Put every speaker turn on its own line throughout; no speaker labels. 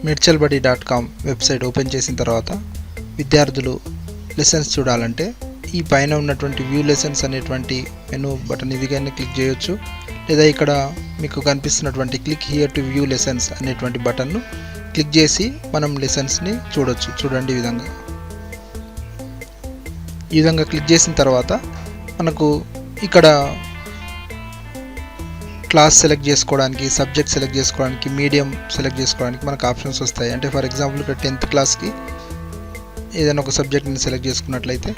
mirchalbuddy.com website open చేసిన తర్వాత విద్యార్థులు లెసన్స్ చూడాలంటే ఈ పైన ఉన్నటువంటి వ్యూ లెసన్స్ అనేటువంటి మెనూ బటన్ ఇదిగానే క్లిక్ చేయొచ్చు, లేదా ఇక్కడ మీకు కనిపిస్తున్నటువంటి click here to view lessons అనేటువంటి బటన్ను క్లిక్ చేసి మనం లెసన్స్ని చూడొచ్చు. చూడండి ఈ విధంగా క్లిక్ చేసిన తర్వాత మనకు ఇక్కడ క్లాస్ సెలెక్ట్ చేసుకోవడానికి, సబ్జెక్ట్ సెలెక్ట్ చేసుకోవడానికి, మీడియం సెలెక్ట్ చేసుకోవడానికి మనకు ఆప్షన్స్ వస్తాయి. అంటే ఫర్ ఎగ్జాంపుల్ ఇక్కడ 10th క్లాస్కి ఏదైనా ఒక సబ్జెక్ట్ని సెలెక్ట్ చేసుకున్నట్లయితే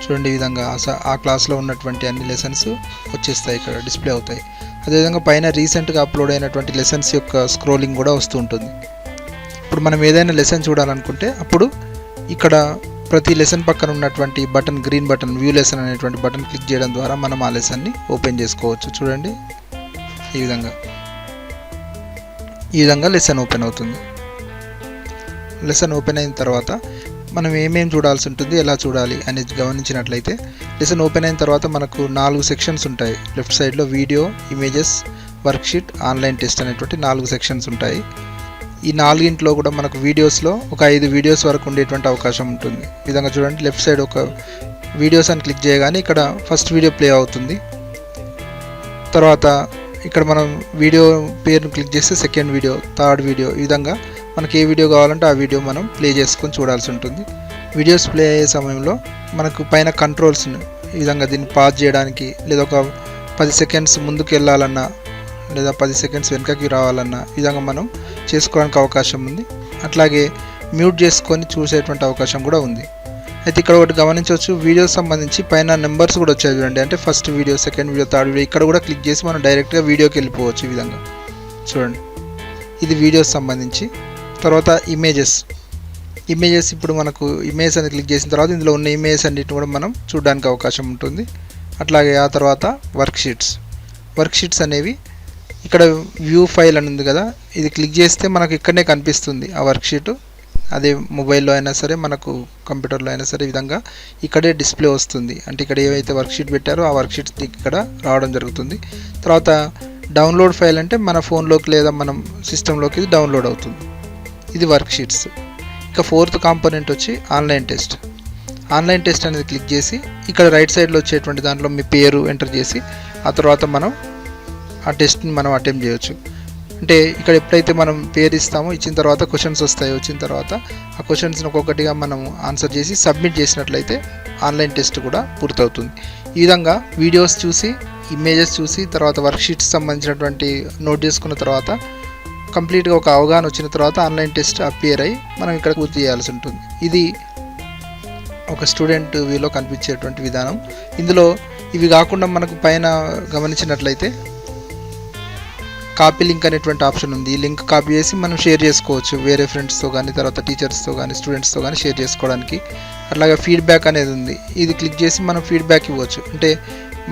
చూడండి ఈ విధంగా ఆ క్లాస్లో ఉన్నటువంటి అన్ని లెసన్స్ వచ్చేస్తాయి, ఇక్కడ డిస్ప్లే అవుతాయి. అదేవిధంగా పైన రీసెంట్గా అప్లోడ్ అయినటువంటి లెసన్స్ యొక్క స్క్రోలింగ్ కూడా వస్తూ ఉంటుంది. ఇప్పుడు మనం ఏదైనా లెసన్ చూడాలనుకుంటే అప్పుడు ఇక్కడ ప్రతి లెసన్ పక్కన ఉన్నటువంటి button, green button, view lesson అనేటువంటి బటన్ క్లిక్ చేయడం ద్వారా మనం ఆ లెసన్ని ఓపెన్ చేసుకోవచ్చు. చూడండి ఈ విధంగా లెసన్ ఓపెన్ అవుతుంది. లెసన్ ఓపెన్ అయిన తర్వాత మనం ఏమేమి చూడాల్సి ఉంటుంది, ఎలా చూడాలి అనేది గమనించినట్లయితే లెసన్ ఓపెన్ అయిన తర్వాత మనకు 4 సెక్షన్స్ ఉంటాయి. లెఫ్ట్ సైడ్లో video, images, worksheet, online test అనేటువంటి 4 సెక్షన్స్ ఉంటాయి. ఈ 4 కూడా మనకు వీడియోస్లో ఒక 5 వీడియోస్ వరకు ఉండేటువంటి అవకాశం ఉంటుంది. ఈ విధంగా చూడండి లెఫ్ట్ సైడ్ ఒక వీడియోస్ అని క్లిక్ చేయగానే ఇక్కడ ఫస్ట్ వీడియో ప్లే అవుతుంది. తర్వాత ఇక్కడ మనం వీడియో పేరును క్లిక్ చేస్తే సెకండ్ వీడియో, థర్డ్ వీడియో, ఈ విధంగా మనకి ఏ వీడియో కావాలంటే ఆ వీడియో మనం ప్లే చేసుకొని చూడాల్సి ఉంటుంది. వీడియోస్ ప్లే అయ్యే సమయంలో మనకు పైన కంట్రోల్స్ని ఈ విధంగా దీన్ని పాజ్ చేయడానికి, లేదా ఒక 10 సెకండ్స్ ముందుకు వెళ్ళాలన్నా లేదా 10 సెకండ్స్ వెనకకి రావాలన్నా ఈ విధంగా మనం చేసుకోవడానికి అవకాశం ఉంది. అట్లాగే మ్యూట్ చేసుకొని చూసేటువంటి అవకాశం కూడా ఉంది. అయితే ఇక్కడ ఒకటి గమనించవచ్చు, వీడియోస్ సంబంధించి పైన నెంబర్స్ కూడా వచ్చాయి చూడండి. అంటే first video, second video, third video, ఇక్కడ కూడా క్లిక్ చేసి మనం డైరెక్ట్గా వీడియోకి వెళ్ళిపోవచ్చు. ఈ విధంగా చూడండి ఇది వీడియోస్ సంబంధించి. తర్వాత ఇమేజెస్ ఇప్పుడు మనకు ఇమేజ్ అని క్లిక్ చేసిన తర్వాత ఇందులో ఉన్న ఇమేజ్ అన్నిటిని కూడా మనం చూడడానికి అవకాశం ఉంటుంది. అట్లాగే ఆ తర్వాత వర్క్షీట్స్ అనేవి ఇక్కడ వ్యూ ఫైల్ అని ఉంది కదా, ఇది క్లిక్ చేస్తే మనకు ఇక్కడనే కనిపిస్తుంది ఆ వర్క్షీట్. అదే మొబైల్లో అయినా సరే, మనకు కంప్యూటర్లో అయినా సరే ఈ విధంగా ఇక్కడే డిస్ప్లే వస్తుంది. అంటే ఇక్కడ ఏవైతే వర్క్షీట్ పెట్టారో ఆ వర్క్షీట్స్ ఇక్కడ రావడం జరుగుతుంది. తర్వాత డౌన్లోడ్ ఫైల్ అంటే మన ఫోన్లోకి లేదా మనం సిస్టంలోకి ఇది డౌన్లోడ్ అవుతుంది. ఇది వర్క్షీట్స్. ఇక 4th కాంపోనెంట్ వచ్చి ఆన్లైన్ టెస్ట్ అనేది క్లిక్ చేసి ఇక్కడ రైట్ సైడ్లో వచ్చేటువంటి దాంట్లో మీ పేరు ఎంటర్ చేసి ఆ తర్వాత మనం ఆ టెస్ట్ని మనం అటెంప్ట్ చేయొచ్చు. అంటే ఇక్కడ ఎప్పుడైతే మనం పేరు ఇస్తామో, ఇచ్చిన తర్వాత క్వశ్చన్స్ వస్తాయి. వచ్చిన తర్వాత ఆ క్వశ్చన్స్ని ఒక్కొక్కటిగా మనం ఆన్సర్ చేసి సబ్మిట్ చేసినట్లయితే ఆన్లైన్ టెస్ట్ కూడా పూర్తవుతుంది. ఈ విధంగా వీడియోస్ చూసి, ఇమేజెస్ చూసి, తర్వాత వర్క్షీట్స్ సంబంధించినటువంటి నోట్ చేసుకున్న తర్వాత కంప్లీట్గా ఒక అవగాహన వచ్చిన తర్వాత ఆన్లైన్ టెస్ట్ అపియర్ అయ్యి మనం ఇక్కడ పూర్తి చేయాల్సి ఉంటుంది. ఇది ఒక స్టూడెంట్ వ్యూలో కనిపించేటువంటి విధానం. ఇందులో ఇవి కాకుండా మనకు పైన గమనించినట్లయితే కాపీ లింక్ అనేటువంటి ఆప్షన్ ఉంది. ఈ లింక్ కాపీ చేసి మనం షేర్ చేసుకోవచ్చు వేరే ఫ్రెండ్స్తో కానీ, తర్వాత టీచర్స్తో కానీ, స్టూడెంట్స్తో కానీ షేర్ చేసుకోవడానికి. అట్లాగే ఫీడ్బ్యాక్ అనేది ఉంది. ఇది క్లిక్ చేసి మనం ఫీడ్బ్యాక్ ఇవ్వచ్చు. అంటే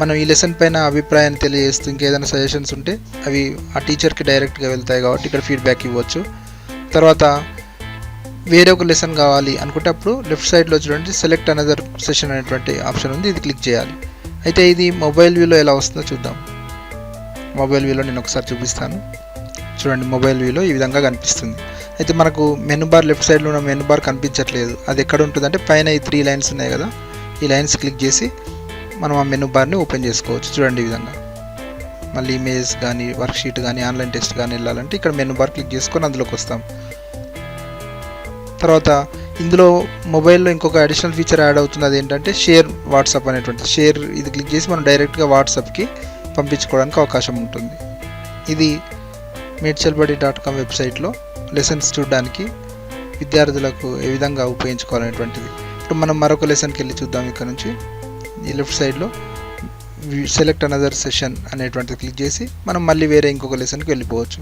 మనం ఈ లెసన్ పైన అభిప్రాయాన్ని తెలియజేస్తూ ఇంకేదైనా సజెషన్స్ ఉంటే అవి ఆ టీచర్కి డైరెక్ట్గా వెళ్తాయి కాబట్టి ఇక్కడ ఫీడ్బ్యాక్ ఇవ్వచ్చు. తర్వాత వేరే ఒక లెసన్ కావాలి అనుకుంటే అప్పుడు లెఫ్ట్ సైడ్లో చూడండి సెలెక్ట్ అనదర్ సెషన్ అనేటువంటి ఆప్షన్ ఉంది, ఇది క్లిక్ చేయాలి. అయితే ఇది మొబైల్ వ్యూలో ఎలా వస్తుందో చూద్దాం. మొబైల్ వ్యూలో నేను ఒకసారి చూపిస్తాను. చూడండి మొబైల్ వ్యూలో ఈ విధంగా కనిపిస్తుంది. అయితే మనకు మెనూ బార్ లెఫ్ట్ సైడ్లో ఉన్న మెనూ బార్ కనిపించట్లేదు. అది ఎక్కడ ఉంటుందంటే పైన ఈ 3 లైన్స్ ఉన్నాయి కదా, ఈ లైన్స్ క్లిక్ చేసి మనం ఆ మెనూ బార్ని ఓపెన్ చేసుకోవచ్చు. చూడండి ఈ విధంగా. మళ్ళీ ఇమేజ్ కానీ, వర్క్షీట్ కానీ, ఆన్లైన్ టెస్ట్ కానీ వెళ్ళాలంటే ఇక్కడ మెనూ బార్ క్లిక్ చేసుకొని అందులోకి వస్తాం. తర్వాత ఇందులో మొబైల్లో ఇంకొక అడిషనల్ ఫీచర్ యాడ్ అవుతుంది. అదేంటంటే షేర్ వాట్సాప్ అనేటువంటి ఇది క్లిక్ చేసి మనం డైరెక్ట్గా వాట్సాప్కి పంపించుకోవడానికి అవకాశం ఉంటుంది. ఇది mirchalbuddy.com వెబ్సైట్లో లెసన్స్ చూడడానికి విద్యార్థులకు ఏ విధంగా ఉపయోగించుకోవాలనేటువంటిది. ఇప్పుడు మనం మరొక లెసన్కి వెళ్ళి చూద్దాం. ఇక్కడ నుంచి ఈ లెఫ్ట్ సైడ్లో సెలెక్ట్ అనదర్ సెషన్ అనేటువంటిది క్లిక్ చేసి మనం మళ్ళీ వేరే ఇంకొక లెసన్కి వెళ్ళిపోవచ్చు.